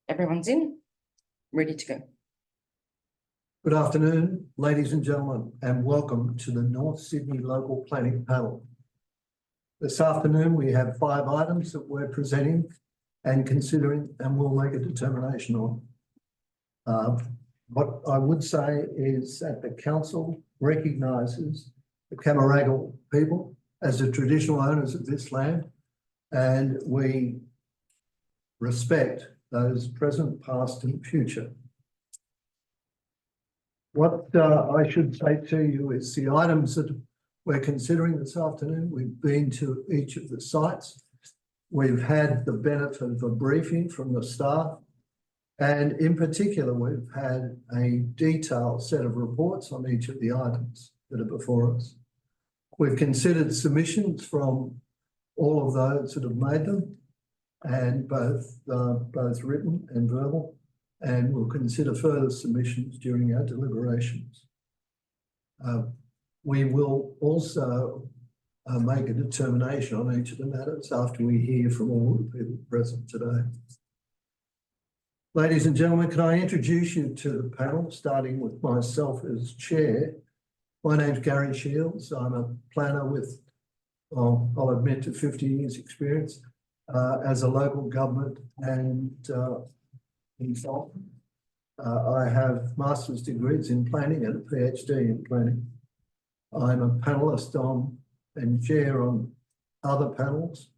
Everyone's in, ready to go. Good afternoon, ladies and gentlemen, and welcome to the North Sydney Local Planning Panel. This afternoon, we have 5 items that we're presenting and considering, and we'll make a determination on. What I would say is that the council recognises the Camaragal people as the traditional owners of this land, and we respect those present, past and future. What I should say to you is the items that we're considering this afternoon, we've been to each of the sites. We've had the benefit of a briefing from the staff, and in particular, we've had a detailed set of reports on each of the items that are before us. We've considered submissions from all of those that have made them, and both written and verbal, and we'll consider further submissions during our deliberations. We will also make a determination on each of the matters after we hear from all the people present today. Ladies and gentlemen, can I introduce you to the panel, starting with myself as chair. My name's Gary Shields. I'm a planner with, I'll admit, to 50 years experience as a local government and consultant. I have master's degrees in planning and a PhD in planning. I'm a panellist on and chair on other panels,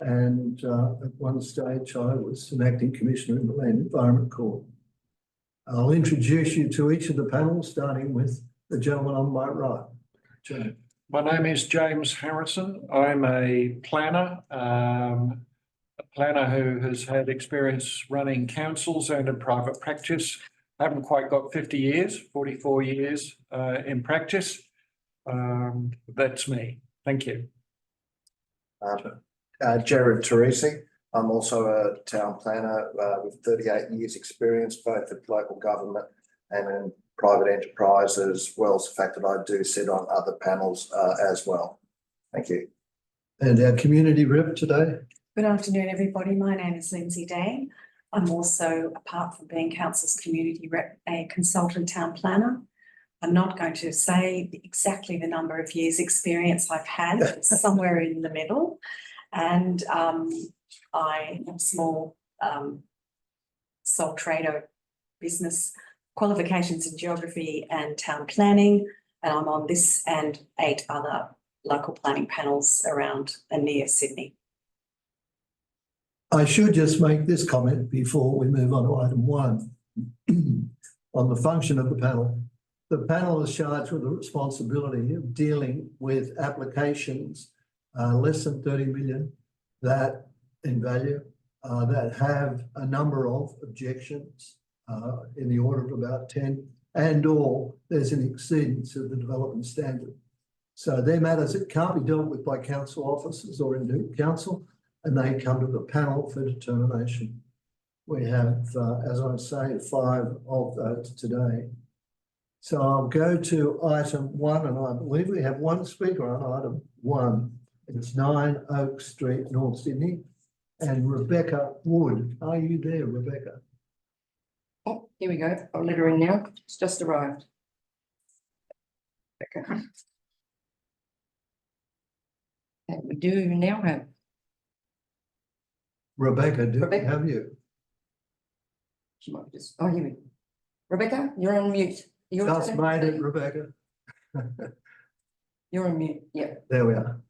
and at one stage I was an acting commissioner in the Land Environment Court. I'll introduce you to each of the panels, starting with the gentleman on my right. James. My name is James Harrison. I'm a planner who has had experience running councils and in private practice. I haven't quite got 50 years, 44 years in practice. That's me. Thank you. Jared Teresi. I'm also a town planner with 38 years experience, both at local government and in private enterprise, as well as the fact that I do sit on other panels as well. Thank you. And our community rep today. Good afternoon, everybody. My name is Lindsay Day. I'm also, apart from being council's community rep, a consultant town planner. I'm not going to say exactly the number of years experience I've had, it's somewhere in the middle. And I have a small sole trader business, qualifications in geography and town planning, and I'm on this and 8 other local planning panels around and near Sydney. I should just make this comment before we move on to item 1 on the function of the panel. The panel is charged with the responsibility of dealing with applications less than 30 million that in value that have a number of objections in the order of about 10, and or there's an exceedance of the development standard. So they're matters that can't be dealt with by council officers or indeed council, and they come to the panel for determination. We have, as I say, 5 of those today. So I'll go to item 1, and I believe we have 1 speaker on item 1. It's 9 Oak Street, North Sydney, and Rebecca Wood. Are you there, Rebecca? Oh, here we go. I'll let her in now. It's just arrived. Okay. And we do now have Rebecca, do Rebecca. we have you? She might just, oh, here we go. Rebecca, you're on mute. Just made it, Rebecca. You're on mute, yeah. There we are.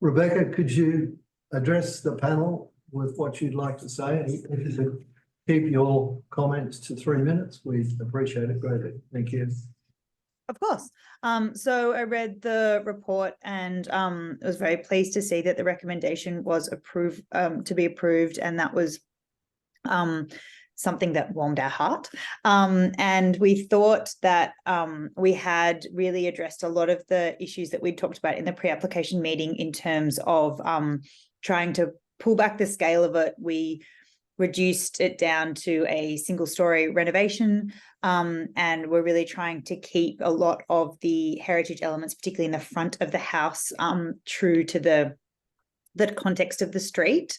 Rebecca, could you address the panel with what you'd like to say? And if you could keep your comments to 3 minutes, we'd appreciate it greatly. Thank you. Of course. So I read the report and was very pleased to see that the recommendation was approved, to be approved, and that was something that warmed our heart. And we thought that we had really addressed a lot of the issues that we talked about in the pre-application meeting in terms of trying to pull back the scale of it. We reduced it down to a single-story renovation, and we're really trying to keep a lot of the heritage elements, particularly in the front of the house, true to the context of the street.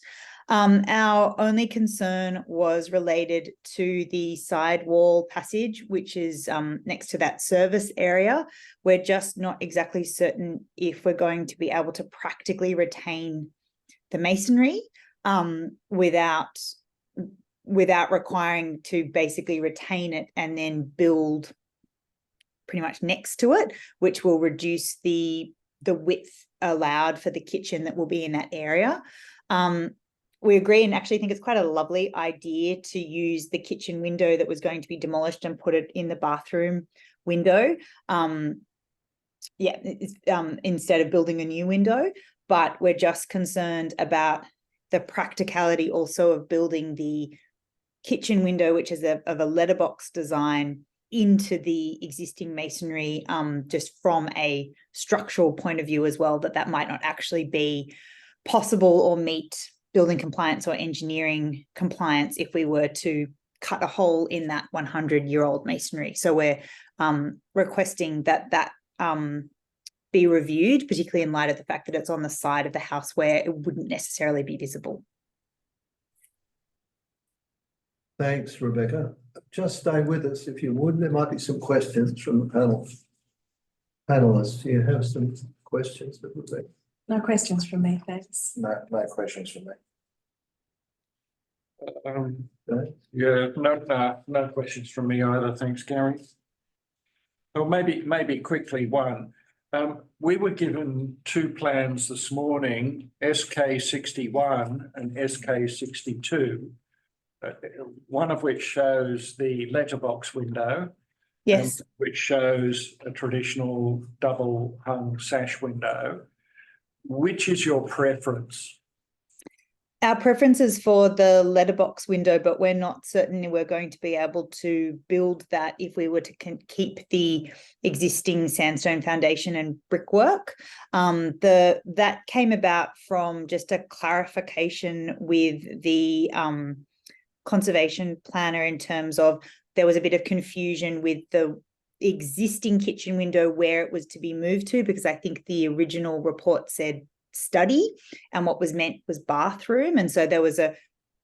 Our only concern was related to the sidewall passage, which is next to that service area. We're just not exactly certain if we're going to be able to practically retain the masonry without requiring to basically retain it and then build pretty much next to it, which will reduce the width allowed for the kitchen that will be in that area. We agree and actually think it's quite a lovely idea to use the kitchen window that was going to be demolished and put it in the bathroom window. Instead of building a new window, but we're just concerned about the practicality also of building the kitchen window, which is of a letterbox design, into the existing masonry, just from a structural point of view as well, that might not actually be possible or meet building compliance or engineering compliance if we were to cut a hole in that 100-year-old masonry. So we're requesting that be reviewed, particularly in light of the fact that it's on the side of the house where it wouldn't necessarily be visible. Thanks, Rebecca. Just stay with us if you would. There might be some questions from the panel. Panelists, do you have some questions for Rebecca? No questions from me, thanks. No questions from me. Yeah, no questions from me either. Thanks, Gary. Or maybe quickly one. We were given two plans this morning, SK 61 and SK 62. One of which shows the letterbox window. Yes. Which shows a traditional double hung sash window. Which is your preference? Our preference is for the letterbox window, but we're not certain we're going to be able to build that if we were to keep the existing sandstone foundation and brickwork. That came about from just a clarification with the conservation planner in terms of there was a bit of confusion with the existing kitchen window where it was to be moved to, because I think the original report said study and what was meant was bathroom. And so there was a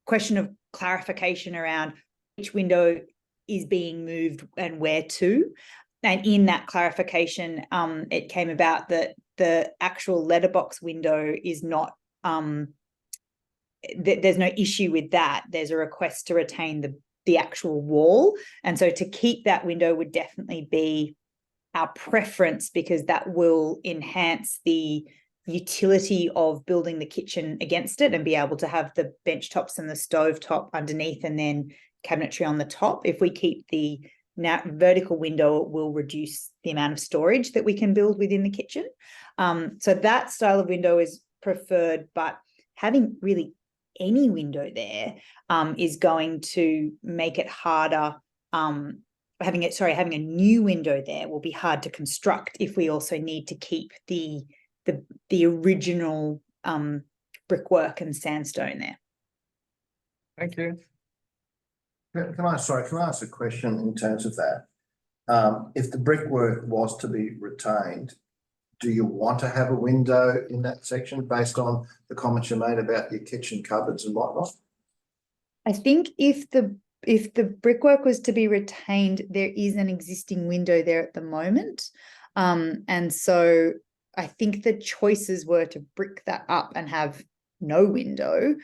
question of clarification around which window is being moved and where to. And in that clarification, it came about that the actual letterbox window is not, there's no issue with that. There's a request to retain the actual wall. And so to keep that window would definitely be our preference, because that will enhance the utility of building the kitchen against it and be able to have the bench tops and the stove top underneath and then cabinetry on the top. If we keep the vertical window, it will reduce the amount of storage that we can build within the kitchen. So that style of window is preferred, but having really any window there is going to make it harder. Having a new window there will be hard to construct if we also need to keep the original brickwork and sandstone there. Thank you. Can I ask a question in terms of that? If the brickwork was to be retained, do you want to have a window in that section based on the comments you made about your kitchen cupboards and whatnot? I think if the brickwork was to be retained, there is an existing window there at the moment. And so I think the choices were to brick that up and have no window,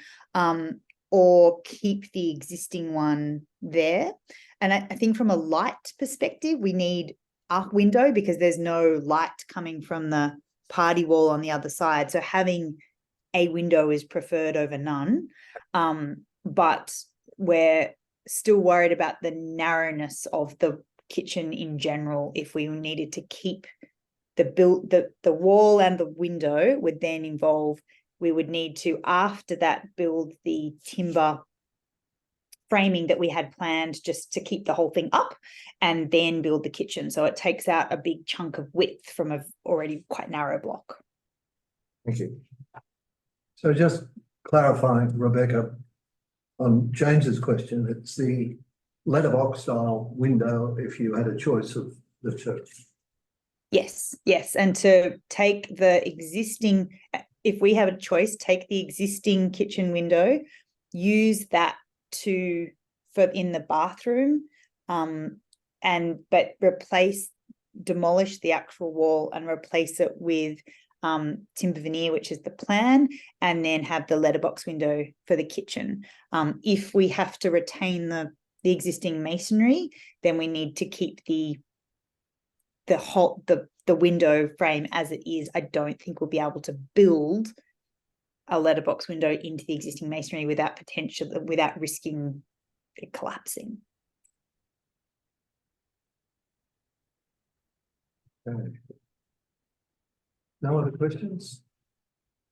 or keep the existing one there. And I think from a light perspective, we need a window because there's no light coming from the party wall on the other side. So having a window is preferred over none. But we're still worried about the narrowness of the kitchen in general. If we needed to keep the wall and the window would then involve, we would need to, after that, build the timber framing that we had planned just to keep the whole thing up, and then build the kitchen. So it takes out a big chunk of width from a already quite narrow block. Thank you. So just clarifying, Rebecca, on James's question, it's the letterbox style window if you had a choice of the two. Yes, and to take the existing, if we have a choice, take the existing kitchen window, use that for in the bathroom, but demolish the actual wall and replace it with timber veneer, which is the plan, and then have the letterbox window for the kitchen. If we have to retain the existing masonry, then we need to keep the window frame as it is. I don't think we'll be able to build a letterbox window into the existing masonry without risking it collapsing. Okay. No other questions?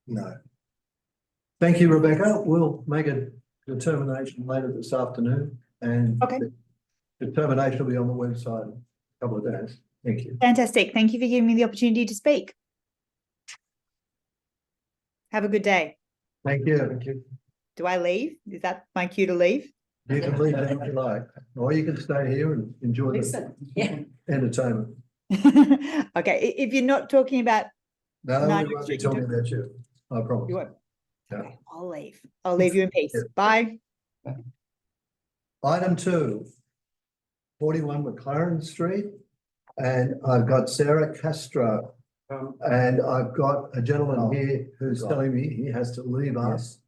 No. Thank you, Rebecca. We'll make a determination later this afternoon, and Okay. the determination will be on the website in a couple of days. Thank you. Fantastic. Thank you for giving me the opportunity to speak. Have a good day. Thank you. Thank you. Do I leave? Is that my cue to leave? You can leave now if you like, or you can stay here and enjoy the Listen, yeah. entertainment. Okay, if you're not talking about, No, No, we won't be you can talking about you. I promise. you won't. Yeah. Okay, I'll leave. I'll leave you in peace. Yeah. Bye. Item 2, 41 McLaren Street, and I've got Sarah Castro, and I've got a gentleman here who's telling me he has to leave us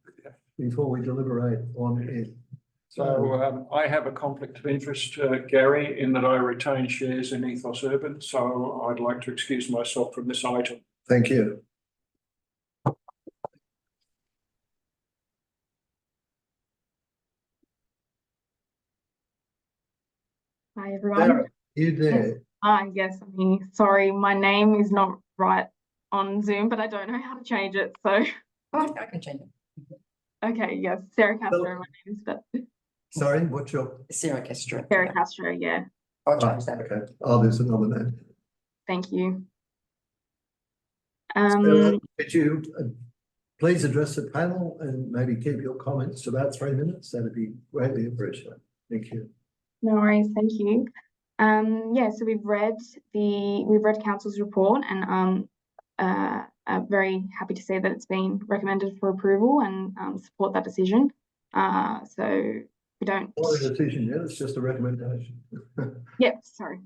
before we deliberate on it. So I have a conflict of interest, Gary, in that I retain shares in Ethos Urban, so I'd like to excuse myself from this item. Thank you. Hi everyone. Sarah, you there? Yes, I mean, sorry, my name is not right on Zoom, but I don't know how to change it. So, Oh, I can change it. okay, yes, Sarah Castro, my name is, but Sorry, what's your? Sarah Castro. Sarah Castro, yeah, I'll change that. Okay. Oh, there's another name. thank you. Sarah, could you please address the panel and maybe keep your comments to about 3 minutes? That'd be greatly appreciated. Thank you. No worries, thank you. Yeah, so we've read council's report, and I'm very happy to say that it's been recommended for approval and support that decision. So we don't. Not a decision yet, it's just a recommendation. Yep, sorry,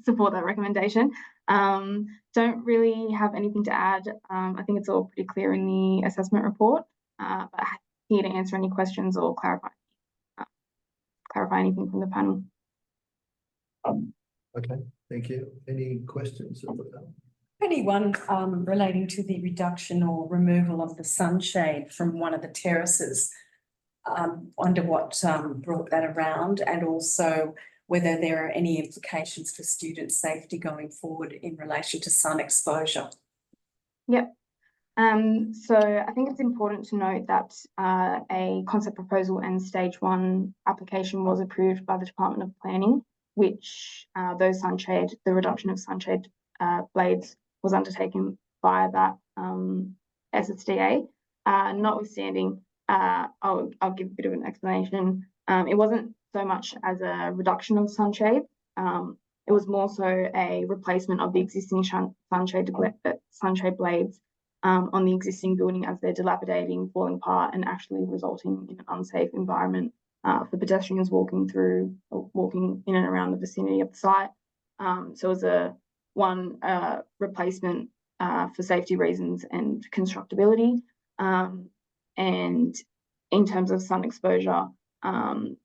support that recommendation. Don't really have anything to add. I think it's all pretty clear in the assessment report, but here to answer any questions or clarify anything from the panel. Okay, thank you. Any questions of the panel? Anyone relating to the reduction or removal of the sunshade from one of the terraces? Wonder what brought that around, and also whether there are any implications for student safety going forward in relation to sun exposure. Yep. So I think it's important to note that a concept proposal and stage 1 application was approved by the Department of Planning, which the reduction of sunshade blades was undertaken by that SSDA. Notwithstanding, I'll give a bit of an explanation. It wasn't so much as a reduction of sunshade. It was more so a replacement of the existing sunshade blades on the existing building as they're dilapidating, falling apart, and actually resulting in an unsafe environment for pedestrians walking in and around the vicinity of the site. So it was one replacement for safety reasons and constructability. And in terms of sun exposure,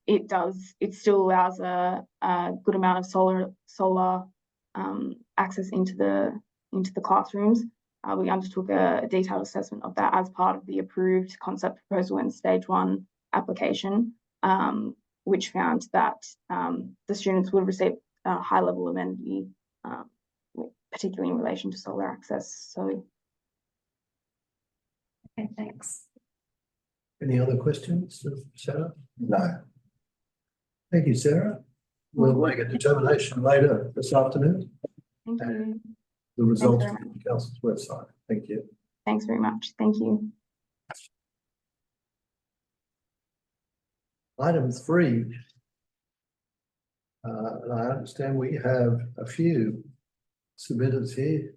it still allows a good amount of solar access into the classrooms. We undertook a detailed assessment of that as part of the approved concept proposal and stage 1 application, which found that the students would receive a high level of amenity, particularly in relation to solar access. So, Okay, thanks. Any other questions of Sarah? No. Thank you, Sarah. We'll make a determination later this afternoon. thank you. The results very from the council's website. Thank you. Thanks very much. Thank you. Item 3. And I understand we have a few submitters here.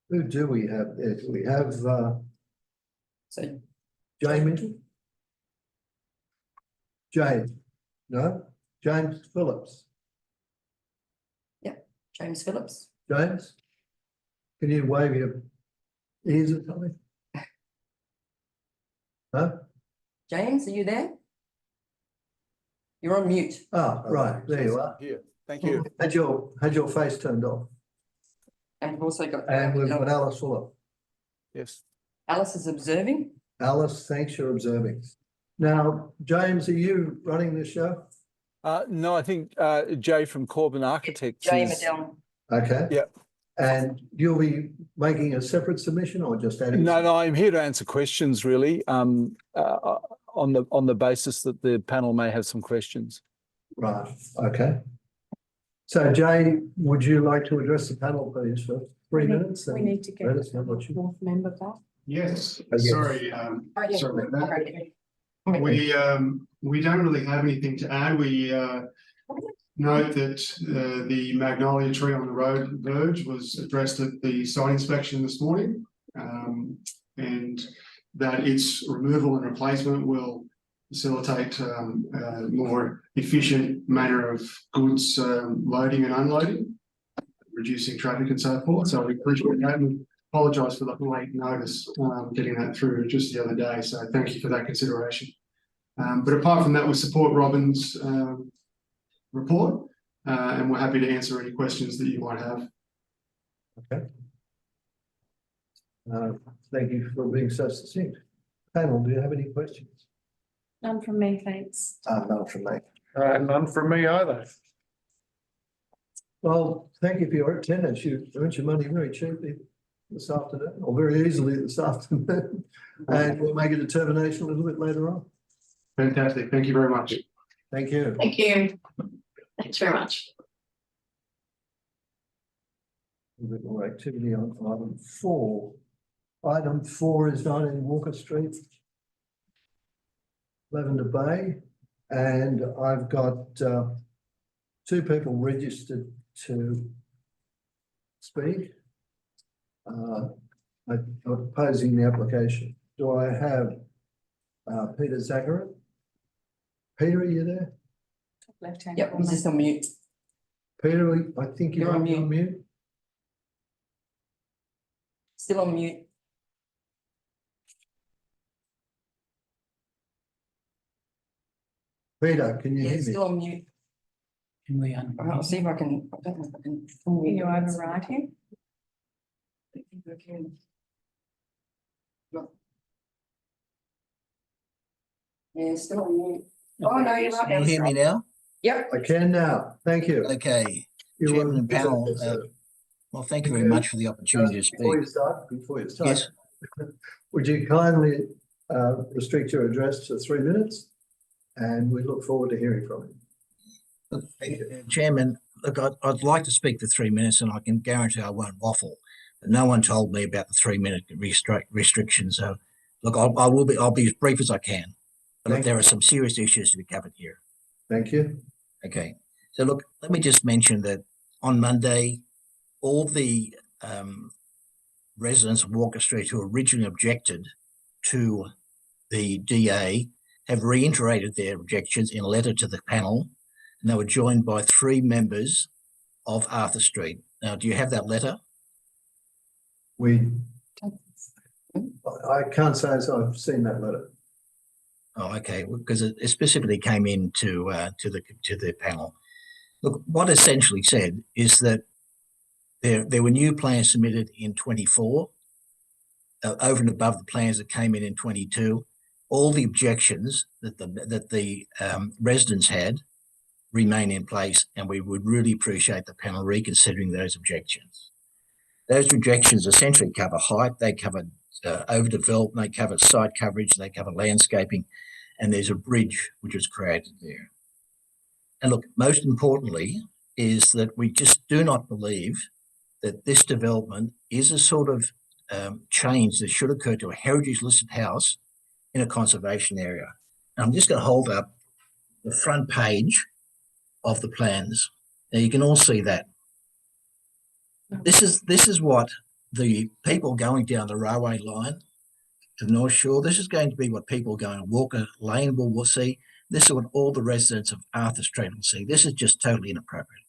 Who do we have there? Do we have So Jamie? James? No? James Phillips? James Phillips. James? Can you wave your ears or something? Huh? James, are you there? You're on mute. Ah, right, there you are. Here, thank you. Had your face turned off. And we've also got. And we've got Alice Fuller. Yes. Alice is observing. Alice, thanks for observing. Now, James, are you running this show? No, I think Jay from Corbin Architects Jay is. Medell. Okay. Yep. And you'll be making a separate submission or just adding? No, I'm here to answer questions really, on the basis that the panel may have some questions. Right, okay. So Jay, would you like to address the panel, please, for 3 minutes? We need to get Let us know what you. fourth member back. Yes, Yes. sorry, Oh, yeah. sorry about that. Okay. We don't really have anything to add. We note that the magnolia tree on the road verge was addressed at the site inspection this morning. And that its removal and replacement will facilitate a more efficient manner of goods loading and unloading, reducing traffic and so forth. So we appreciate that and apologise for the late notice getting that through just the other day. So thank you for that consideration. But apart from that, we support Robin's report and we're happy to answer any questions that you might have. Okay. Thank you for being so succinct. Panel, do you have any questions? None from me, thanks. None from me. None from me either. Well, thank you for your attendance. You earned your money very cheaply this afternoon, or very easily this afternoon. And we'll make a determination a little bit later on. Fantastic. Thank you very much. Thank you. Thank you. Thanks very much. A bit more activity on item 4. Item 4 is 19 Walker Street, Lavender Bay, and I've got 2 people registered to speak. I'm opposing the application. Do I have Peter Zachary? Peter, are you there? Top left hand. Yep, I'm just on mute. Peter, I think you're on mute. Still on mute. Peter, can you Yeah, hear me? still on mute. Can we I'll see if I can. I don't know if I can. Can you override him? I think I can. No. Yeah, still on mute. Oh, no, you're right. Can you hear me now? Yep. I can now. Thank you. Okay, You Chairman want and to panel, present this, well, thank you very much for the opportunity to Before speak. you start, Yes, would you kindly restrict your address to 3 minutes? And we look forward to hearing from you. look, Chairman, look, I'd like to speak for 3 minutes and I can guarantee I won't waffle. But no one told me about the 3-minute restriction. So look, I'll be as brief as I can. But look, there are some serious issues to be covered here. Thank you. Okay, so look, let me just mention that on Monday, all the residents of Walker Street who originally objected to the DA have reiterated their objections in a letter to the panel, and they were joined by 3 members of Arthur Street. Now, do you have that letter? I can't say as I've seen that letter. Oh, okay, because it specifically came in to the panel. Look, what essentially said is that there were new plans submitted in 24, over and above the plans that came in 22. All the objections that the residents had remain in place, and we would really appreciate the panel reconsidering those objections. Those objections essentially cover height, they cover overdevelopment, they cover site coverage, they cover landscaping, and there's a bridge which was created there. And look, most importantly is that we just do not believe that this development is a sort of change that should occur to a heritage listed house in a conservation area. And I'm just going to hold up the front page of the plans. Now you can all see that. This is what the people going down the railway line to the North Shore. This is going to be what people going Walker Lane will see. This is what all the residents of Arthur Street will see. This is just totally inappropriate.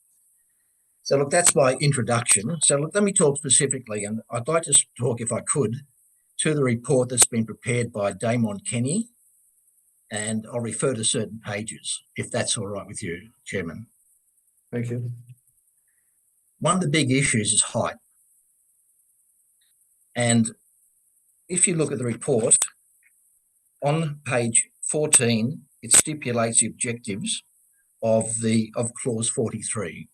So look, that's my introduction. So look, let me talk specifically, and I'd like to talk, if I could, to the report that's been prepared by Damon Kenny, and I'll refer to certain pages, if that's all right with you, Chairman. Thank you. One of the big issues is height. And if you look at the report, on page 14, it stipulates the objectives of clause 43.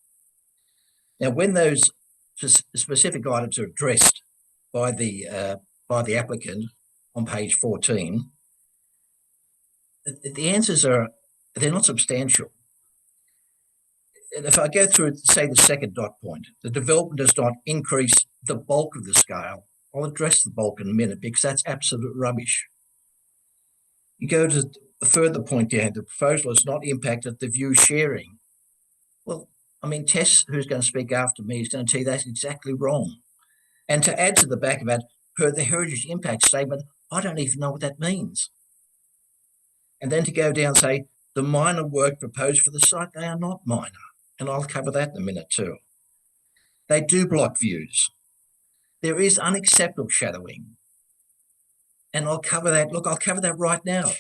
Now, when those specific items are addressed by the applicant on page 14, the answers they're not substantial. And if I go through, say, the second dot point, the development does not increase the bulk of the scale. I'll address the bulk in a minute because that's absolute rubbish. You go to the further point down, the proposal has not impacted the view sharing. Well, I mean, Tess, who's going to speak after me, is going to tell you that's exactly wrong. And to add to the back of that, per the heritage impact statement, I don't even know what that means. And then to go down and say, the minor work proposed for the site, they are not minor. And I'll cover that in a minute too. They do block views. There is unacceptable shadowing. And I'll cover that. Look, I'll cover that right now.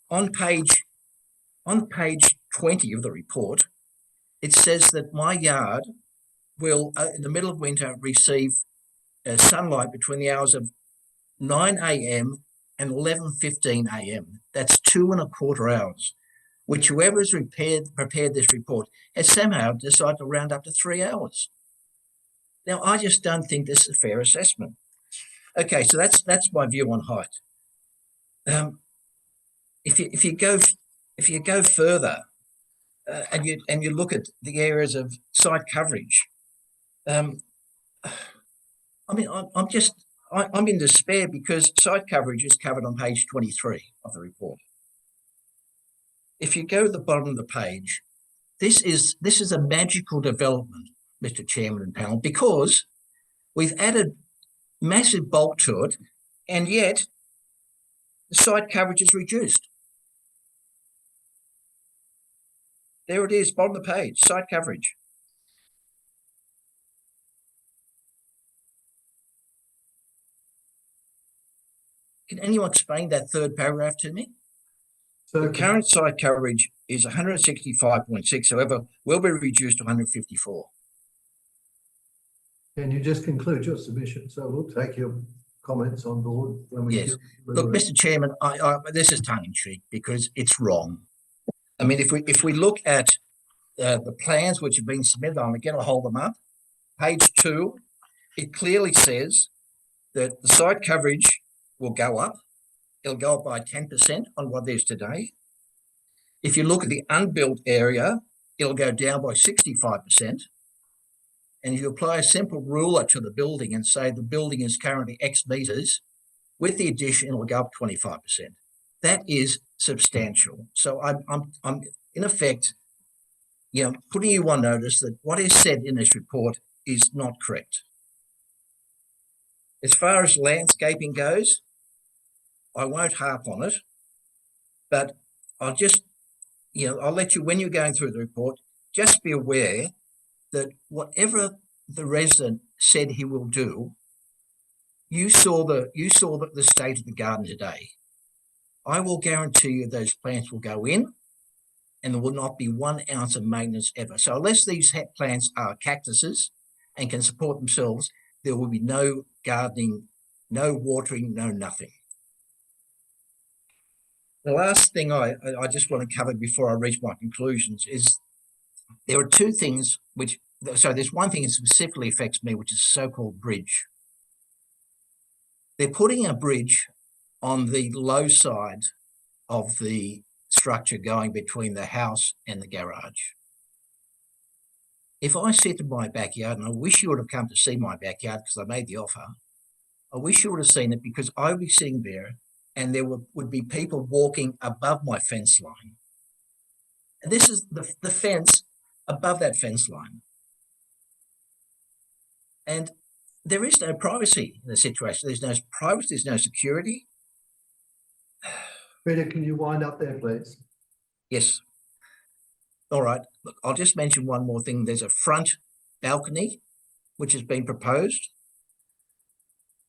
On page 20 of the report, it says that my yard will, in the middle of winter, receive sunlight between the hours of 9 a.m. and 11:15 a.m. That's 2.25 hours, which whoever has prepared this report has somehow decided to round up to 3 hours. Now, I just don't think this is a fair assessment. Okay, so that's my view on height. If you go further and you look at the areas of site coverage, I mean, I'm in despair because site coverage is covered on page 23 of the report. If you go to the bottom of the page, this is a magical development, Mr. Chairman and panel, because we've added massive bulk to it, and yet the site coverage is reduced. There it is, bottom of the page, site coverage. Can anyone explain that third paragraph to me? So The current site coverage is 165.6, however, will be reduced to 154. can you just conclude your submission? So we'll take your comments on board when we Yes. do. Look, Mr. Chairman, this is tongue in cheek because it's wrong. I mean, if we look at the plans which have been submitted, I'll hold them up. Page 2, it clearly says that the site coverage will go up. It'll go up by 10% on what it is today. If you look at the unbuilt area, it'll go down by 65%. And if you apply a simple ruler to the building and say the building is currently X meters, with the addition, it'll go up 25%. That is substantial. So I'm in effect, putting you on notice that what is said in this report is not correct. As far as landscaping goes, I won't harp on it, but I'll just, I'll let you, when you're going through the report, just be aware that whatever the resident said he will do, you saw the state of the garden today. I will guarantee you those plants will go in and there will not be 1 ounce of maintenance ever. So unless these plants are cactuses and can support themselves, there will be no gardening, no watering, no nothing. The last thing I just want to cover before I reach my conclusions is there are two things there's one thing that specifically affects me, which is the so-called bridge. They're putting a bridge on the low side of the structure going between the house and the garage. If I sit in my backyard, and I wish you would have come to see my backyard because I made the offer, I wish you would have seen it because I would be sitting there and there would be people walking above my fence line. And this is the fence above that fence line. And there is no privacy in the situation. There's no privacy, there's no security. Peter, can you wind up there, please? Yes. All right. Look, I'll just mention one more thing. There's a front balcony which has been proposed.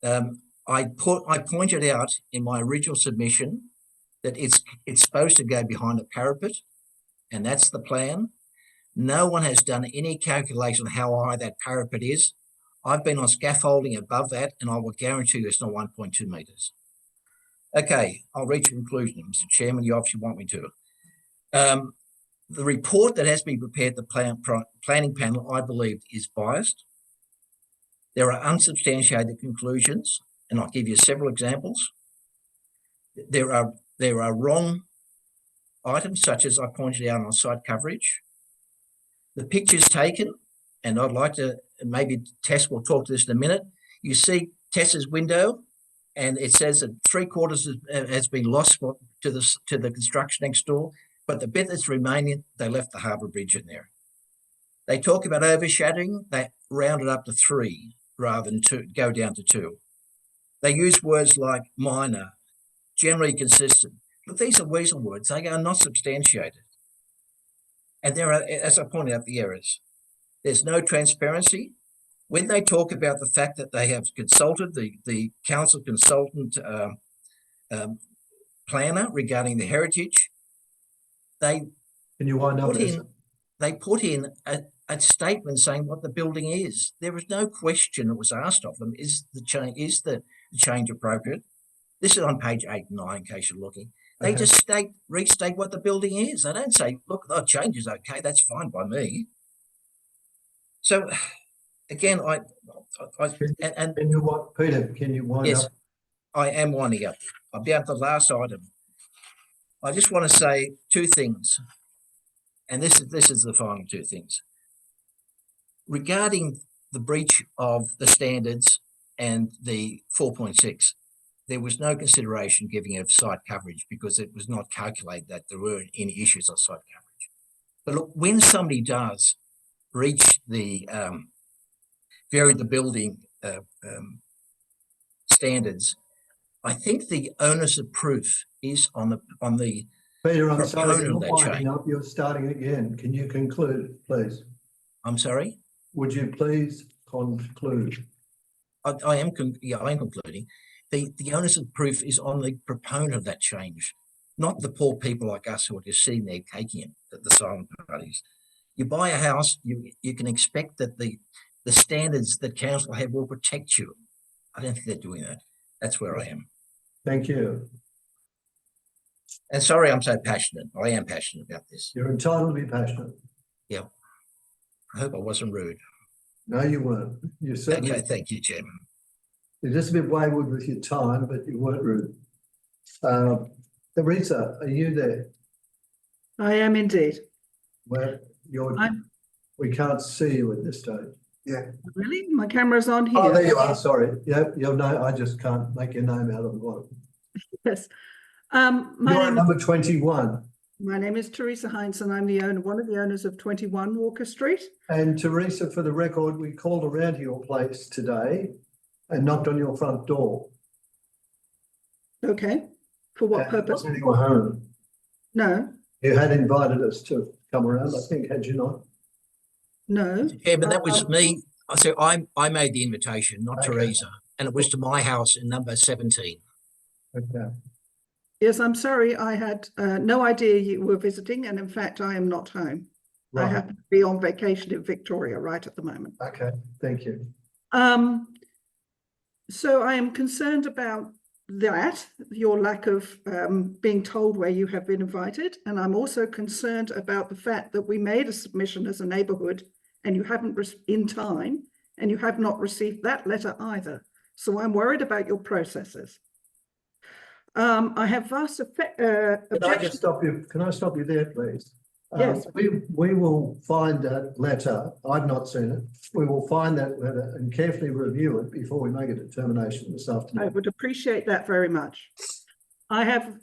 I pointed out in my original submission that it's supposed to go behind a parapet, and that's the plan. No one has done any calculation on how high that parapet is. I've been on scaffolding above that, and I will guarantee you it's not 1.2 metres. Okay, I'll reach a conclusion, Mr. Chairman. You obviously want me to. The report that has been prepared, the planning panel, I believe, is biased. There are unsubstantiated conclusions, and I'll give you several examples. There are wrong items, such as I pointed out on site coverage. The pictures taken, and I'd like to, maybe Tess will talk to this in a minute. You see Tess's window, and it says that 3/4 has been lost to the construction next door, but the bit that's remaining, they left the harbour bridge in there. They talk about overshadowing, they rounded up to 3 rather than 2, go down to 2. They use words like minor, generally consistent. But these are weasel words, they are not substantiated. And there are, as I pointed out, the errors. There's no transparency. When they talk about the fact that they have consulted the council consultant planner regarding the heritage, they Can you wind up there? put in a statement saying what the building is. There was no question that was asked of them. Is the change appropriate? This is on page 8 and 9, in case you're looking. They just restate what the building is. They don't say, look, the change is okay. That's fine by me. So again, Peter, can you wind yes, up? I am winding up. I'll be up to the last item. I just want to say 2 things, and this is the final 2 things. Regarding the breach of the standards and the 4.6, there was no consideration giving of site coverage because it was not calculated that there were any issues on site coverage. But look, when somebody does breach the vary the building standards, I think the onus of proof is on the Peter, I'm sorry, proponent you're of that winding change. up. You're starting again. Can you conclude, please? I'm sorry? Would you please conclude? I am concluding. The onus of proof is on the proponent of that change, not the poor people like us who are just sitting there taking it, the silent parties. You buy a house, you can expect that the standards that council have will protect you. I don't think they're doing that. That's where I am. Thank you. And sorry I'm so passionate. I am passionate about this. You're entitled to be passionate. Yeah. I hope I wasn't rude. No, you weren't. You certainly. Okay, thank you, Chairman. You're just a bit wayward with your time, but you weren't rude. Teresa, are you there? I am indeed. Well, we can't see you at this stage. Yeah. Really? My camera's on here. Oh, there you are. Sorry. Yeah, your name. I just can't make your name out of the bottom. Yes. You're number 21. My name is Teresa Heinz, and I'm the owner, one of the owners of 21 Walker Street. And Teresa, for the record, we called around to your place today and knocked on your front door. Okay. For what purpose? You were home. No. You had invited us to come around, I think, had you not? No. Yeah, but that was me. So I made the invitation, not Teresa, and it was to my house in number 17. Okay. Yes, I'm sorry. I had no idea you were visiting, and in fact, I am not home. Right. I happen to be on vacation in Victoria right at the moment. Okay, thank you. So I am concerned about that, your lack of being told where you have been invited. And I'm also concerned about the fact that we made a submission as a neighbourhood and you haven't in time, and you have not received that letter either. So I'm worried about your processes. I have vast objections. Can I just stop you? Can I stop you there, please? Yes. We will find that letter. I've not seen it. We will find that letter and carefully review it before we make a determination this afternoon. I would appreciate that very much. I have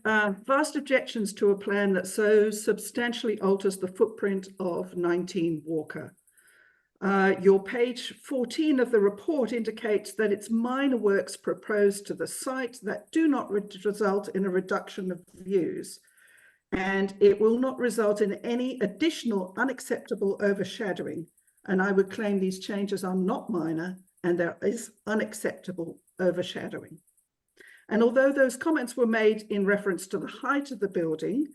vast objections to a plan that so substantially alters the footprint of 19 Walker. Your page 14 of the report indicates that it's minor works proposed to the site that do not result in a reduction of views, and it will not result in any additional unacceptable overshadowing. And I would claim these changes are not minor and there is unacceptable overshadowing. And although those comments were made in reference to the height of the building,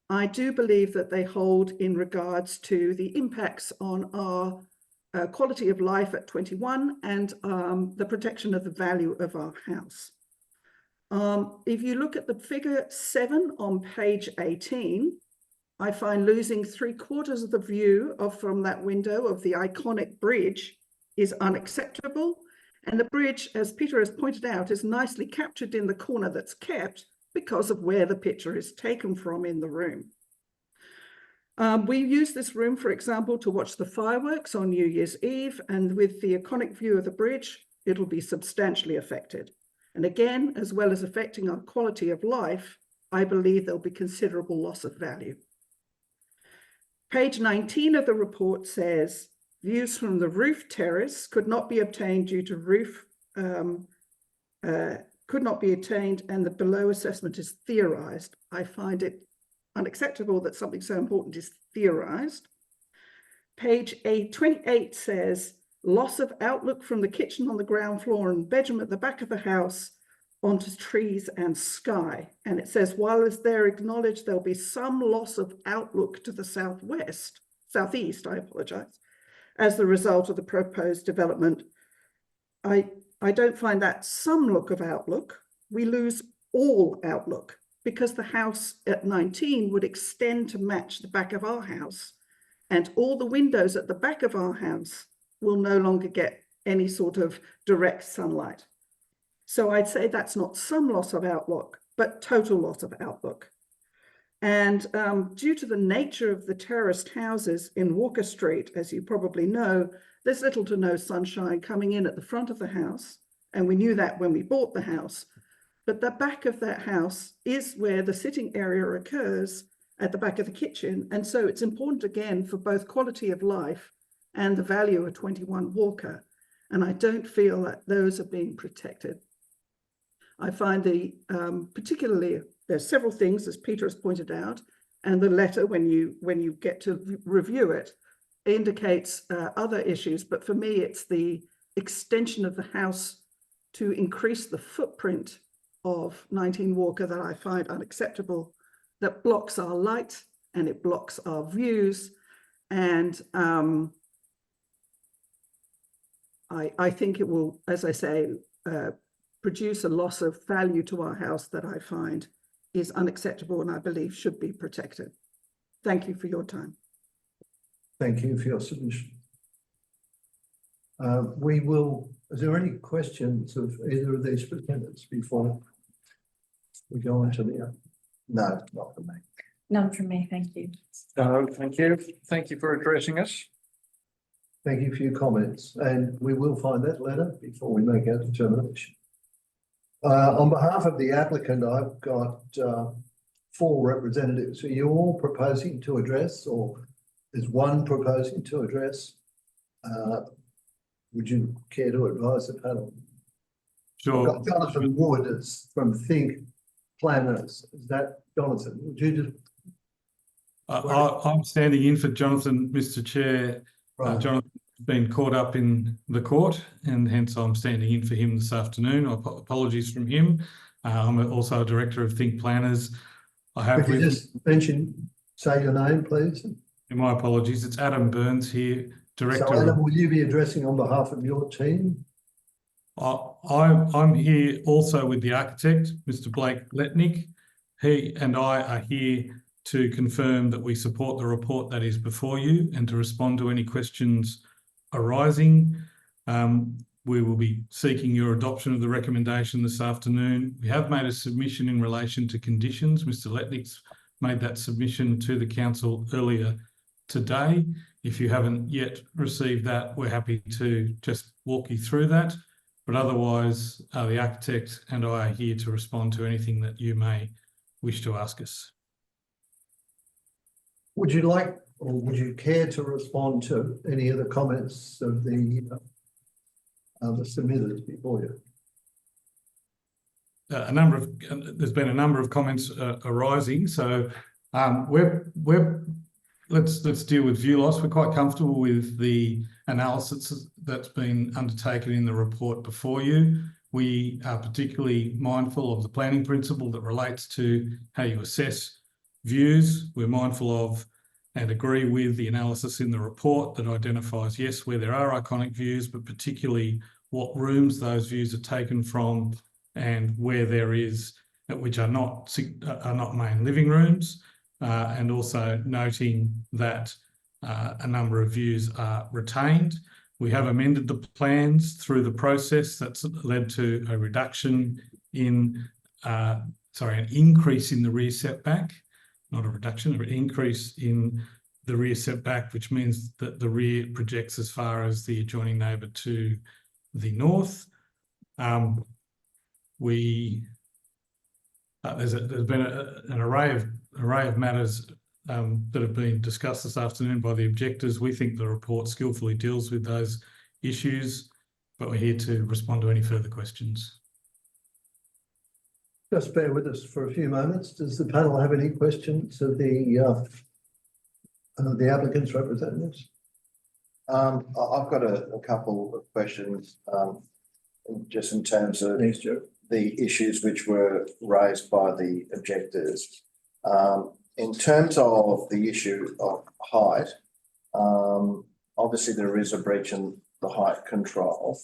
I do believe that they hold in regards to the impacts on our quality of life at 21 and the protection of the value of our house. If you look at the figure 7 on page 18, I find losing 3/4 of the view from that window of the iconic bridge is unacceptable. And the bridge, as Peter has pointed out, is nicely captured in the corner that's kept because of where the picture is taken from in the room. We use this room, for example, to watch the fireworks on New Year's Eve, and with the iconic view of the bridge, it'll be substantially affected. And again, as well as affecting our quality of life, I believe there'll be considerable loss of value. Page 19 of the report says, views from the roof terrace could not be obtained due to roof, could not be attained, and the below assessment is theorized. I find it unacceptable that something so important is theorized. Page 28 says, loss of outlook from the kitchen on the ground floor and bedroom at the back of the house onto trees and sky. And it says, while as they're acknowledged, there'll be some loss of outlook to the southeast, I apologize, as the result of the proposed development. I don't find that some look of outlook. We lose all outlook, because the house at 19 would extend to match the back of our house, and all the windows at the back of our house will no longer get any sort of direct sunlight. So I'd say that's not some loss of outlook, but total loss of outlook. And due to the nature of the terraced houses in Walker Street, as you probably know, there's little to no sunshine coming in at the front of the house. And we knew that when we bought the house. But the back of that house is where the sitting area occurs, at the back of the kitchen. And so it's important, again, for both quality of life and the value of 21 Walker. And I don't feel that those are being protected. I find particularly, there's several things, as Peter has pointed out, and the letter, when you get to review it, indicates other issues. But for me, it's the extension of the house to increase the footprint of 19 Walker that I find unacceptable, that blocks our light and it blocks our views. And I think it will, as I say, produce a loss of value to our house that I find is unacceptable and I believe should be protected. Thank you for your time. Thank you for your submission. Is there any questions of either of these presenters before we go on to the No, not for me. None from me, thank you. No, thank you. Thank you for addressing us. Thank you for your comments, and we will find that letter before we make our determination. On behalf of the applicant, I've got 4 representatives. Are you all proposing to address, or is one proposing to address? Would you care to advise the panel? Sure. I've got Jonathan Wood is from Think Planners. Is that Jonathan? Would you just? I'm standing in for Jonathan, Mr. Chair. Right. Jonathan's been caught up in the court, and hence I'm standing in for him this afternoon. Apologies from him. I'm also a director of Think Planners. I have. Could you just say your name, please? My apologies. It's Adam Burns here, director. So, Adam, will you be addressing on behalf of your team? I'm here also with the architect, Mr. Blake Letnick. He and I are here to confirm that we support the report that is before you and to respond to any questions arising. We will be seeking your adoption of the recommendation this afternoon. We have made a submission in relation to conditions. Mr. Letnick's made that submission to the council earlier today. If you haven't yet received that, we're happy to just walk you through that. But otherwise, the architect and I are here to respond to anything that you may wish to ask us. Would you like or would you care to respond to any of the comments of the submitters before you? There's been a number of comments arising. So let's deal with view loss. We're quite comfortable with the analysis that's been undertaken in the report before you. We are particularly mindful of the planning principle that relates to how you assess views. We're mindful of and agree with the analysis in the report that identifies, yes, where there are iconic views, but particularly what rooms those views are taken from and where there is, which are not main living rooms, and also noting that a number of views are retained. We have amended the plans through the process that's led to a reduction in, an increase in the rear setback, not a reduction, an increase in the rear setback, which means that the rear projects as far as the adjoining neighbour to the north. There's been an array of matters that have been discussed this afternoon by the objectors. We think the report skillfully deals with those issues, but we're here to respond to any further questions. Just bear with us for a few moments. Does the panel have any questions of the applicant's representatives? I've got a couple of questions, just in terms of the issues which were raised by the objectors. In terms of the issue of height, obviously there is a breach in the height control.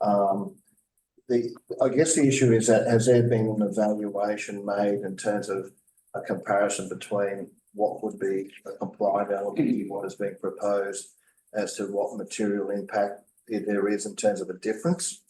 I guess the issue is that has there been an evaluation made in terms of a comparison between what would be a compliant element and what is being proposed as to what material impact there is in terms of a difference?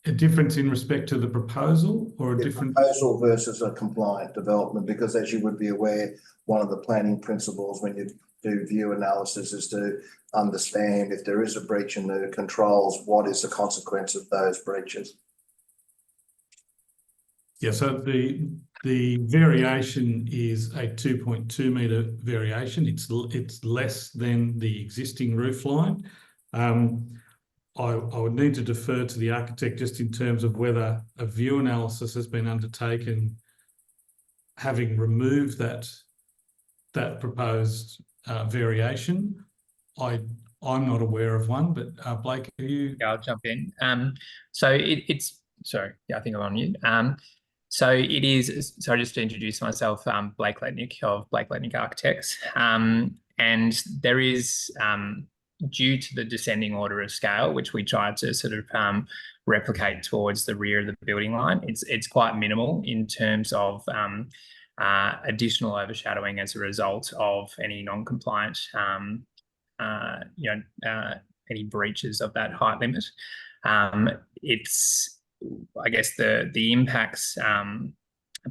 A difference in respect to the proposal, or a different proposal versus a compliant development? Because as you would be aware, one of the planning principles when you do view analysis is to understand if there is a breach in the controls, what is the consequence of those breaches? Yeah, so the variation is a 2.2 metre variation. It's less than the existing roof line. I would need to defer to the architect just in terms of whether a view analysis has been undertaken, having removed that proposed variation. I'm not aware of one, but Blake, are you? Yeah, I'll jump in. So it's sorry, yeah, I think I'm on mute. So it is, sorry, just to introduce myself, Blake Letnick of Blake Letnick Architects. And there is, due to the descending order of scale, which we tried to sort of replicate towards the rear of the building line, it's quite minimal in terms of additional overshadowing as a result of any non-compliant, any breaches of that height limit. It's, I guess, the impacts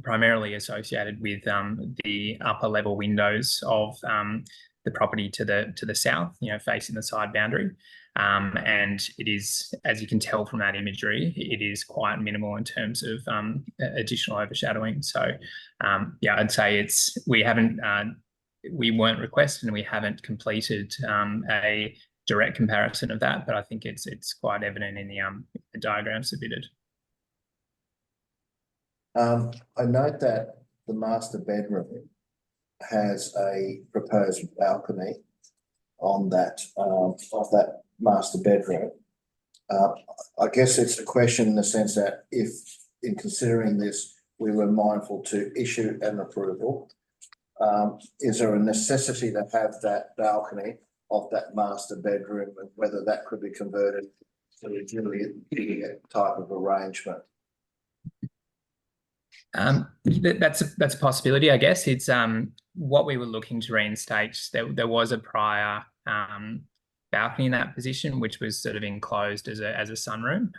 primarily associated with the upper level windows of the property to the south, facing the side boundary. And it is, as you can tell from that imagery, it is quite minimal in terms of additional overshadowing. So yeah, I'd say we weren't requested and we haven't completed a direct comparison of that, but I think it's quite evident in the diagram submitted. I note that the master bedroom has a proposed balcony on that of that master bedroom. I guess it's a question in the sense that if in considering this we were mindful to issue an approval, is there a necessity to have that balcony of that master bedroom and whether that could be converted to a Juliet type of arrangement? That's a possibility, I guess. It's what we were looking to reinstate. There was a prior balcony in that position, which was sort of enclosed as a sunroom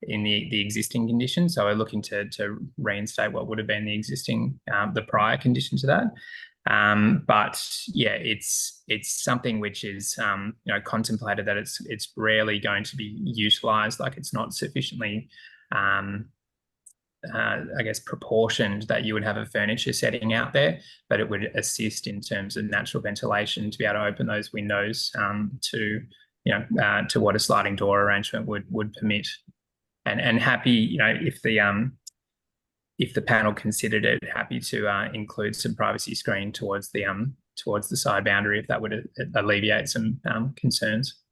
in the existing condition. So we're looking to reinstate what would have been the existing the prior condition to that. But yeah, it's something which is contemplated that it's rarely going to be utilised. Like it's not sufficiently I guess, proportioned that you would have a furniture setting out there, but it would assist in terms of natural ventilation to be able to open those windows to, to what a sliding door arrangement would permit. And happy, if the panel considered it, happy to include some privacy screen towards the side boundary if that would alleviate some concerns.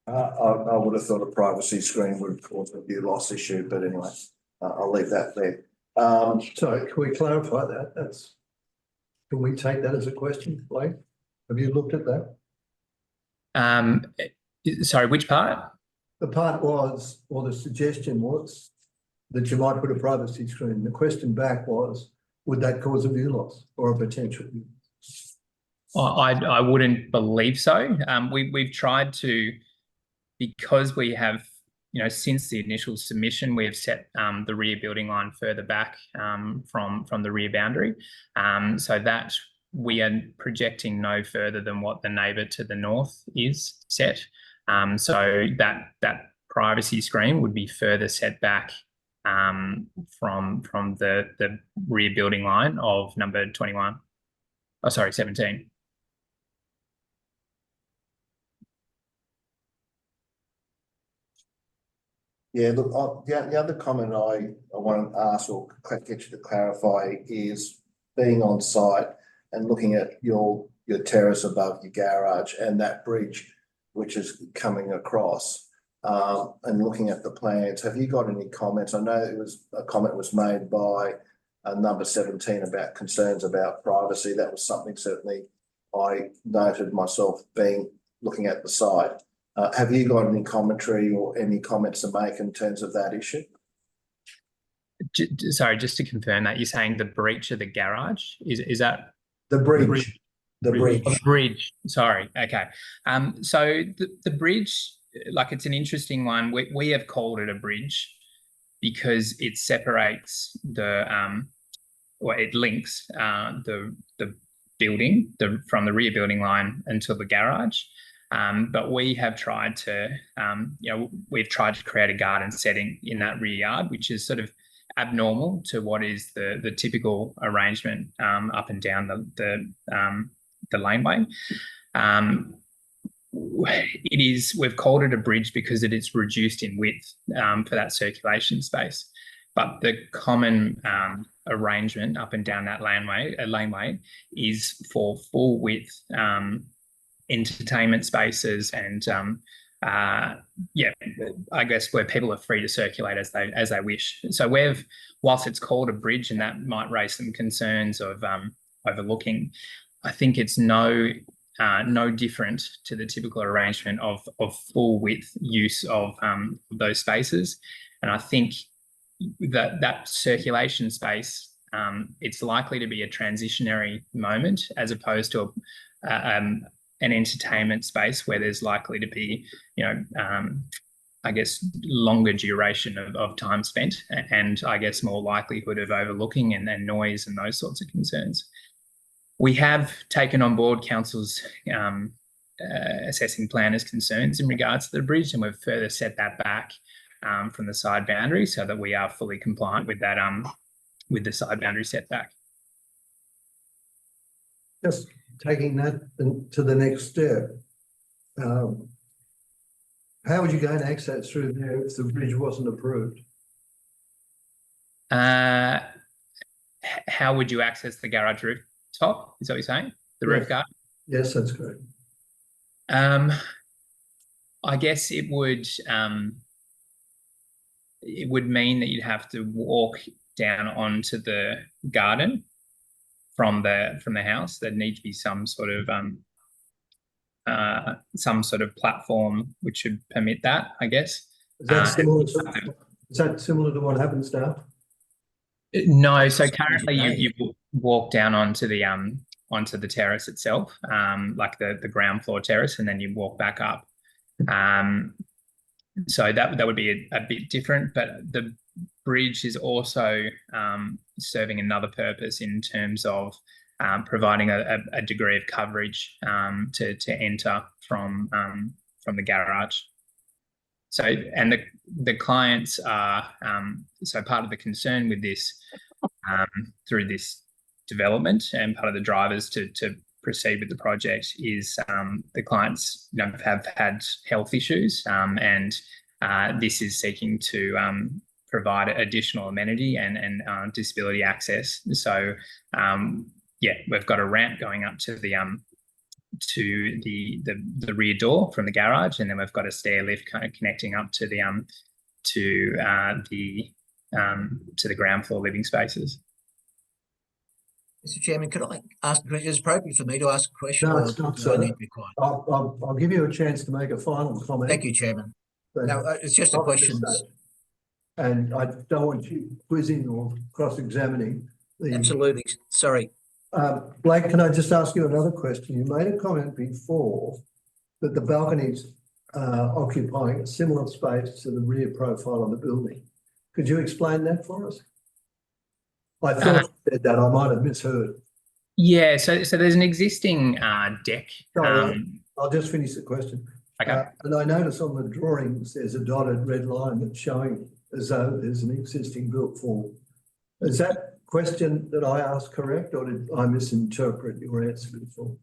I would have thought a privacy screen would cause a view loss issue, but anyway, I'll leave that there. So can we clarify that? Can we take that as a question, Blake? Have you looked at that? Sorry, which part? The part was, or the suggestion was, that you might put a privacy screen. The question back was, would that cause a view loss or a potential view loss? I wouldn't believe so. We've tried to, because we have, since the initial submission, we have set the rear building line further back from the rear boundary, so that we are projecting no further than what the neighbour to the north is set. So that privacy screen would be further set back from the rear building line of number 21. Oh, sorry, 17. Yeah, look, the other comment I want to ask or get you to clarify is being on site and looking at your terrace above your garage and that bridge which is coming across, and looking at the plans. Have you got any comments? I know a comment was made by number 17 about concerns about privacy. That was something certainly I noted myself looking at the site. Have you got any commentary or any comments to make in terms of that issue? Sorry, just to confirm that, you're saying the breach of the garage? Is that the bridge? The bridge. Bridge. Sorry. Okay. So the bridge, like, it's an interesting one. We have called it a bridge because it separates or it links the building from the rear building line until the garage. But we have tried to, we've tried to create a garden setting in that rear yard, which is sort of abnormal to what is the typical arrangement up and down the laneway. We've called it a bridge because it is reduced in width for that circulation space. But the common arrangement up and down that laneway is for full width entertainment spaces and I guess where people are free to circulate as they wish. So whilst it's called a bridge and that might raise some concerns of overlooking, I think it's no different to the typical arrangement of full width use of those spaces. And I think that circulation space, it's likely to be a transitionary moment as opposed to an entertainment space where there's likely to be, I guess, longer duration of time spent and I guess more likelihood of overlooking and noise and those sorts of concerns. We have taken on board council's assessing planners' concerns in regards to the bridge, and we've further set that back from the side boundary so that we are fully compliant with that with the side boundary setback. Just taking that to the next step, how would you go and access through there if the bridge wasn't approved? How would you access the garage rooftop? Is that what you're saying? The roof garden? Yes, that's correct. I guess it would mean that you'd have to walk down onto the garden from the house. There'd need to be some sort of platform which should permit that, I guess. Is that similar to what happens now? No, so currently you walk down onto the terrace itself, like the ground floor terrace, and then you walk back up. So that would be a bit different, but the bridge is also serving another purpose in terms of providing a degree of coverage to enter from the garage. So, and the clients are, so part of the concern with this, through this development, and part of the drivers to proceed with the project is the clients, you know, have had health issues, and this is seeking to provide additional amenity and disability access. So yeah, we've got a ramp going up to the rear door from the garage, and then we've got a stair lift kind of connecting up to the ground floor living spaces. Mr. Chairman, could I ask a question? Is it appropriate for me to ask a question? No, or it's not, do I sir. need to be quiet? I'll give you a chance to make a final comment. Thank you, Chairman. but No, it's just a not question. this, and I don't want you quizzing or cross-examining. Absolutely. Sorry. Blake, can I just ask you another question? You made a comment before that the balconies are occupying a similar space to the rear profile of the building. Could you explain that for us? I thought you said that. I might have misheard. Yeah, so there's an existing deck. I'll just finish the question. Okay. And I notice on the drawings there's a dotted red line that's showing as though there's an existing built form. Is that question that I asked correct, or did I misinterpret your answer before?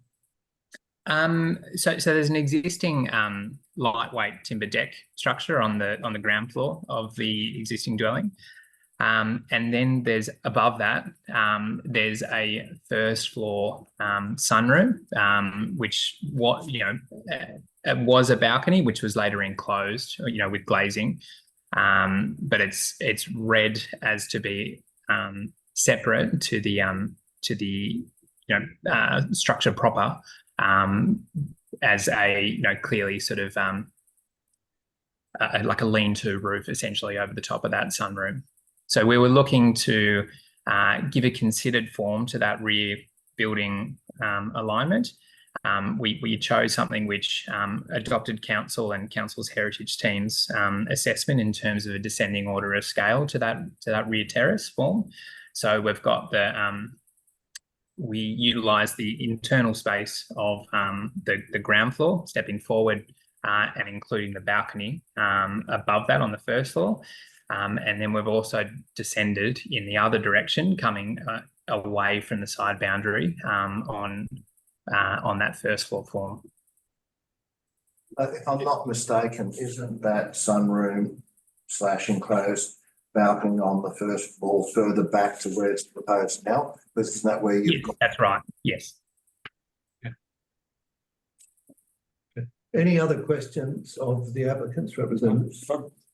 So there's an existing lightweight timber deck structure on the ground floor of the existing dwelling. And then there's above that, there's a first floor sunroom, which it was a balcony, which was later enclosed, you know, with glazing. But it's read as to be separate to the structure proper, as a clearly sort of like a lean-to roof essentially over the top of that sunroom. So we were looking to give a considered form to that rear building alignment. We chose something which adopted council and council's heritage team's assessment in terms of a descending order of scale to that rear terrace form. So we've got we utilise the internal space of the ground floor, stepping forward and including the balcony above that on the first floor. And then we've also descended in the other direction, coming away from the side boundary on that first floor form. If I'm not mistaken, isn't that sunroom / enclosed balcony on the first floor further back to where it's proposed now? Isn't that where you've got? That's right. Yes. Any other questions of the applicant's representatives?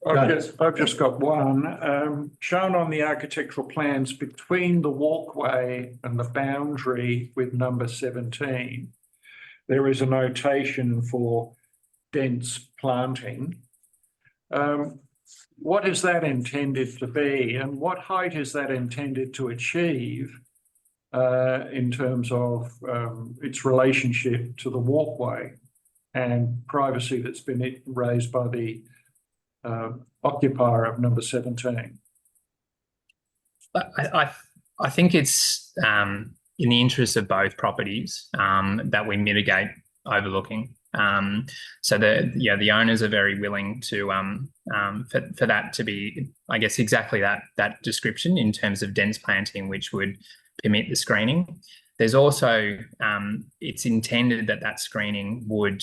I've just got one. Shown on the architectural plans between the walkway and the boundary with number 17, there is a notation for dense planting. What is that intended to be, and what height is that intended to achieve in terms of its relationship to the walkway and privacy that's been raised by the occupier of number 17? I think it's in the interest of both properties that we mitigate overlooking. So the owners are very willing to for that to be, I guess, exactly that description in terms of dense planting, which would permit the screening. There's also it's intended that screening would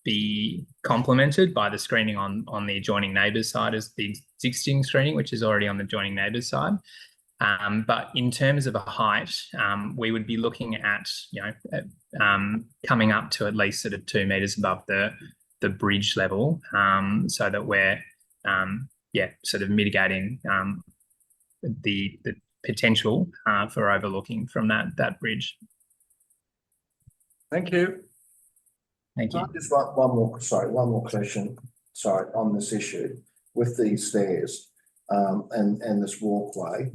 be complemented by the screening on the adjoining neighbours' side as the existing screening, which is already on the adjoining neighbours' side. But in terms of a height, we would be looking at, coming up to at least sort of 2 metres above the bridge level, so that we're, sort of mitigating the potential for overlooking from that bridge. Thank you. Thank you. Just one more question. Sorry, on this issue with these stairs and this walkway.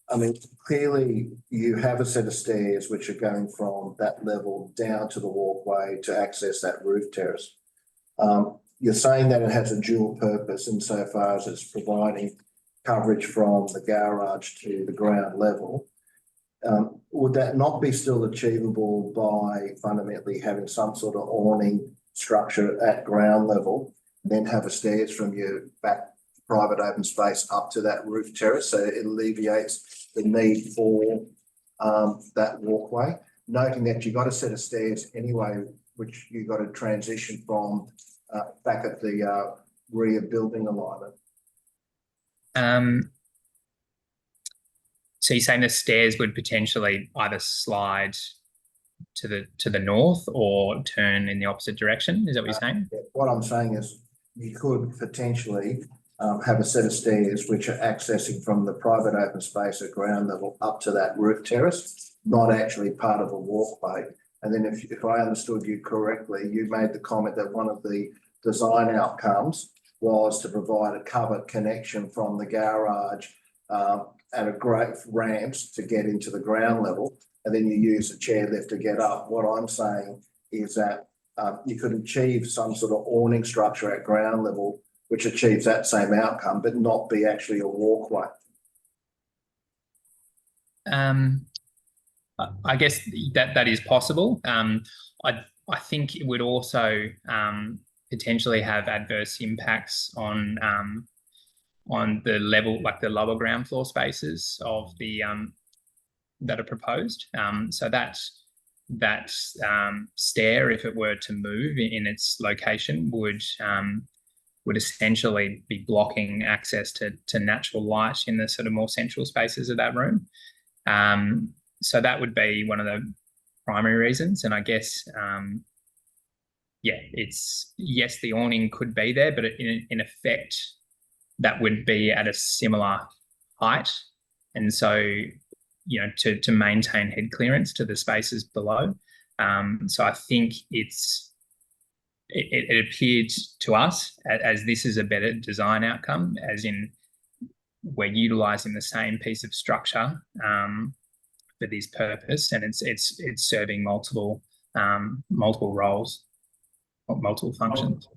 I mean, clearly you have a set of stairs which are going from that level down to the walkway to access that roof terrace. You're saying that it has a dual purpose insofar as it's providing coverage from the garage to the ground level. Would that not be still achievable by fundamentally having some sort of awning structure at ground level then have a stairs from your back private open space up to that roof terrace, so it alleviates the need for that walkway. Noting that you've got a set of stairs anyway, which you've got to transition from back at the rear building alignment. So you're saying the stairs would potentially either slide to the north or turn in the opposite direction? Is that what you're saying? What I'm saying is you could potentially have a set of stairs which are accessing from the private open space at ground level up to that roof terrace, not actually part of a walkway. And then if I understood you correctly, you made the comment that one of the design outcomes was to provide a covered connection from the garage and a great ramps to get into the ground level, and then you use a chairlift to get up. What I'm saying is that you could achieve some sort of awning structure at ground level, which achieves that same outcome, but not be actually a walkway. I guess that is possible. I think it would also potentially have adverse impacts on the level, like the lower ground floor spaces of the that are proposed. So that stair, if it were to move in its location, would essentially be blocking access to natural light in the sort of more central spaces of that room. So that would be one of the primary reasons. And I guess, yeah, yes, the awning could be there, but in effect, that would be at a similar height. And so, you know, to maintain head clearance to the spaces below. So I think it appeared to us as this is a better design outcome, as in we're utilising the same piece of structure for this purpose, and it's serving multiple roles, multiple functions.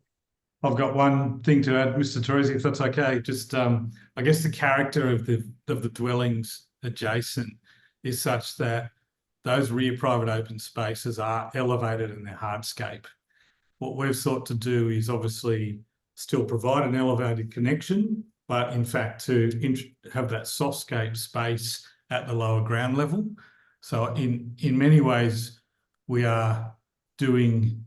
I've got one thing to add, Mr. Teresi, if that's okay. Just, I guess the character of the dwellings adjacent is such that those rear private open spaces are elevated in their hardscape. What we've sought to do is obviously still provide an elevated connection, but in fact to have that softscape space at the lower ground level. So in many ways, we are ensuring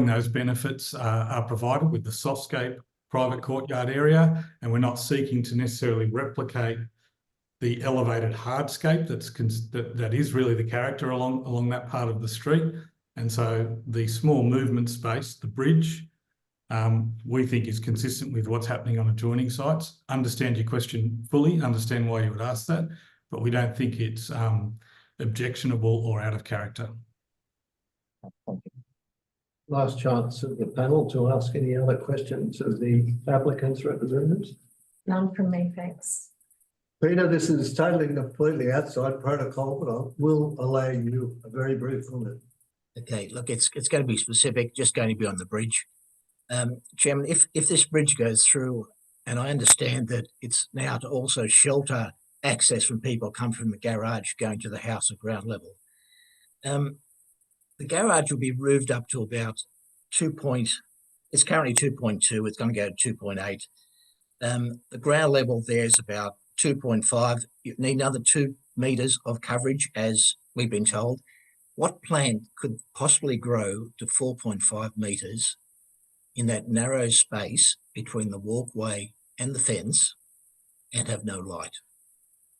those benefits are provided with the softscape private courtyard area, and we're not seeking to necessarily replicate the elevated hardscape that is really the character along that part of the street. And so the small movement space, the bridge, we think is consistent with what's happening on adjoining sites. Understand your question fully, understand why you would ask that, but we don't think it's objectionable or out of character. Last chance of the panel to ask any other questions of the applicants' representatives. None from me, thanks. Peter, this is totally and completely outside protocol, but I will allow you a very brief comment. Okay, look, it's going to be specific, just going to be on the bridge. Chairman, if this bridge goes through, and I understand that it's now to also shelter access from people come from the garage going to the house at ground level. The garage will be roofed up to about it's currently 2.2, it's going to go to 2.8. The ground level there is about 2.5. You need another 2 metres of coverage, as we've been told. What plant could possibly grow to 4.5 metres in that narrow space between the walkway and the fence and have no light?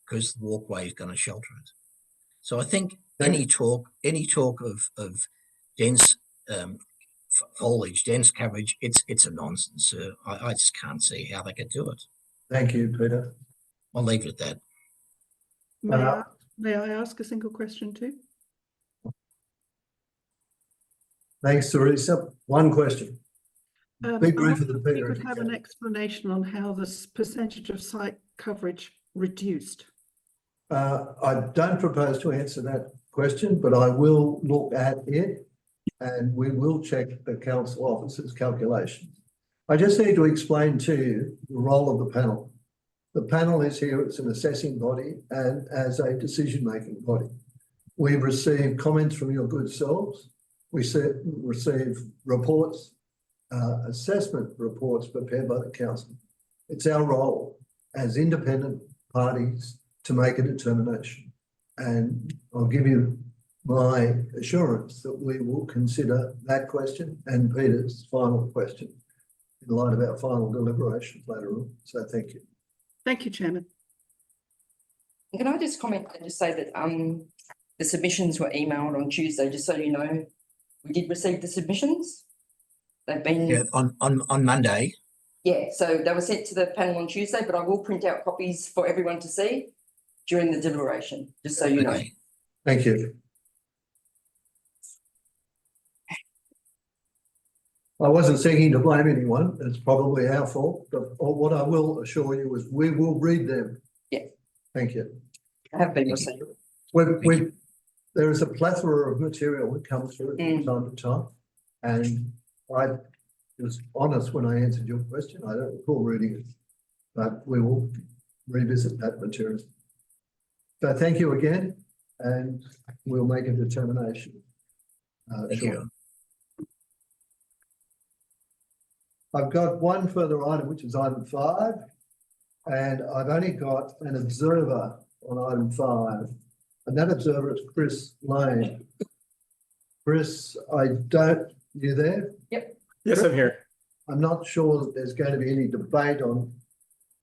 Because the walkway is going to shelter it. So I think any talk of dense foliage, dense coverage, it's a nonsense. I just can't see how they could do it. Thank you, Peter. I'll leave it at that. May I ask a single question too? Thanks, Teresa. One question. Be brief with the We Peter. could have an explanation on how this percentage of site coverage reduced. I don't propose to answer that question, but I will look at it and we will check the council officer's calculations. I just need to explain to you the role of the panel. The panel is here as an assessing body and as a decision-making body. We've received comments from your good selves. We receive reports assessment reports prepared by the council. It's our role as independent parties to make a determination. And I'll give you my assurance that we will consider that question and Peter's final question in light of our final deliberations later on. So thank you. Thank you, Chairman. Can I just comment and just say that the submissions were emailed on Tuesday, just so you know, we did receive the submissions. They've been. Yeah, on Monday. Yeah, so they were sent to the panel on Tuesday, but I will print out copies for everyone to see during the deliberation, just so you know. Okay. Thank you. I wasn't seeking to blame anyone. It's probably our fault, but what I will assure you is we will read them. Yeah. Thank you. I have been received. There is a plethora of material that comes through from time to time. And I was honest when I answered your question. I don't recall reading it, but we will revisit that material. So thank you again, and we'll make a determination. Thank you. I've got one further item, which is item 5, and I've only got an observer on item 5, and that observer is Chris Lane. Chris, you there? Yep. Yes, I'm here. I'm not sure that there's going to be any debate on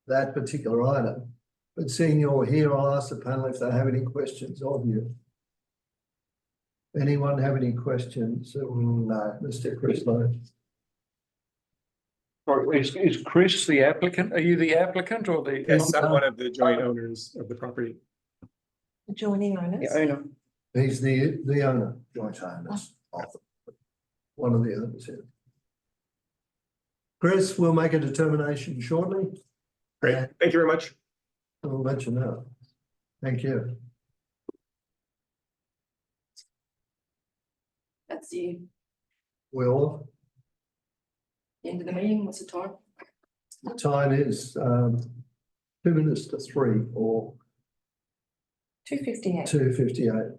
that particular item, but seeing you're here, I'll ask the panel if they have any questions of you. Anyone have any questions? No, Mr. Chris Lane. Sorry, is Chris the applicant? Are you the applicant or the? Yes, I'm one of the joint owners of the property. Adjoining owners. The owner. He's the owner, Joint owners of one of the owners here. Chris, we'll make a determination shortly. Great. Thank you very much. We'll let you know. Thank you. That's the Will, end of the meeting. What's the time? the time is 2 minutes to 3 or 2:58. 2:58.